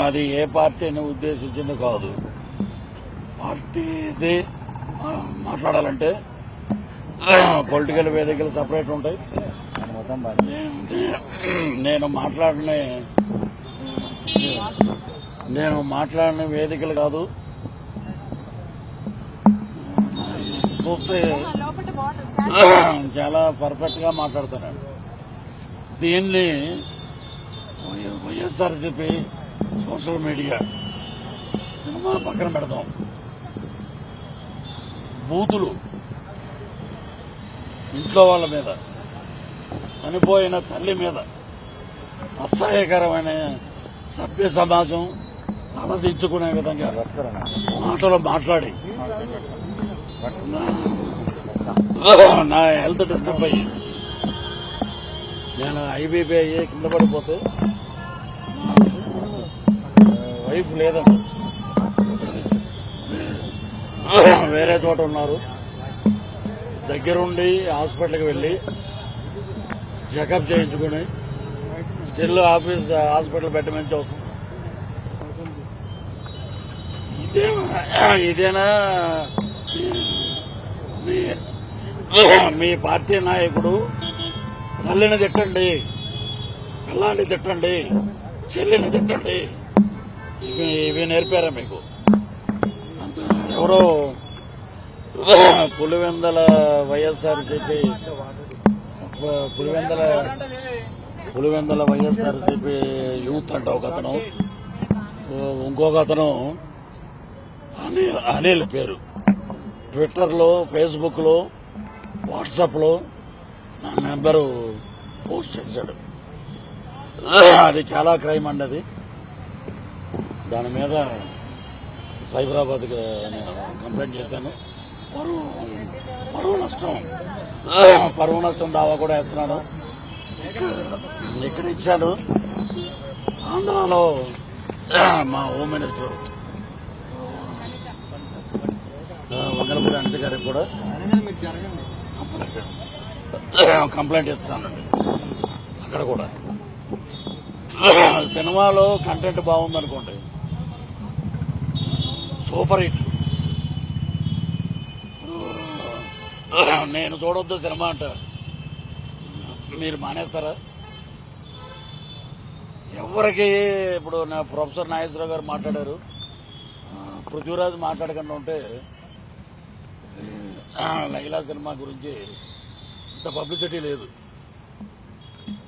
అది ఏ పార్టీని ఉద్దేశించింది కాదు. పార్టీది మాట్లాడాలంటే పొలిటికల్ వేదికలు సపరేట్ ఉంటాయి. నేను మాట్లాడిన వేదికలు కాదు. చూస్తే చాలా పర్ఫెక్ట్ గా మాట్లాడుతున్నాను. దీన్ని వైఎస్ఆర్సీపీ సోషల్ మీడియా సినిమా పక్కన పెడతాం. బూతులు ఇంట్లో వాళ్ళ మీద, చనిపోయిన తల్లి మీద అసహ్యకరమైన సభ్య సమాజం తలదించుకునే విధంగా మాటలు మాట్లాడి నా హెల్త్ డిస్టర్బ్ అయ్యి నేను ఐబీపీ అయ్యి కింద పడిపోతే వైఫ్ లేదండి, వేరే చోట ఉన్నారు. దగ్గరుండి హాస్పిటల్కి వెళ్లి చెకప్ చేయించుకుని స్టిల్ హాస్పిటల్ బెడ్ మీద అవుతుంది. ఇదేనా మీ పార్టీ నాయకుడు? తల్లిని తిట్టండి, పిల్లాన్ని తిట్టండి, చెల్లిని తిట్టండి, ఇవి నేర్పారా మీకు? ఎవరో పులివెందల వైఎస్ఆర్సీపీ పులివెందల వైఎస్ఆర్సీపీ యూత్ అంట ఒక అతను, ఇంకొక అతను అనిల్ పేరు ట్విట్టర్లో, ఫేస్బుక్ లో, వాట్సాప్ లో నా నెంబరు పోస్ట్ చేశాడు. అది చాలా క్రైమ్ అండి. అది దాని మీద సైబరాబాద్కి నేను కంప్లైంట్ చేశాను. పరువు నష్టం దావా కూడా వేస్తున్నాడు. ఇక్కడ ఇచ్చాడు. ఆంధ్రాలో మా హోమ్ మినిస్టర్ వంగలపూడి అనిత గారికి కూడా కంప్లైంట్ ఇస్తున్నానండి. అక్కడ కూడా సినిమాలో కంటెంట్ బాగుందనుకోండి, సూపర్ హిట్. నేను చూడొద్దు సినిమా అంటారు, మీరు మానేస్తారా? ఎవరికి ఇప్పుడు నా ప్రొఫెసర్ నాగేశ్వరరావు గారు మాట్లాడారు, పృథ్వీరాజ్ మాట్లాడకుండా ఉంటే లైలా సినిమా గురించి ఇంత పబ్లిసిటీ లేదు.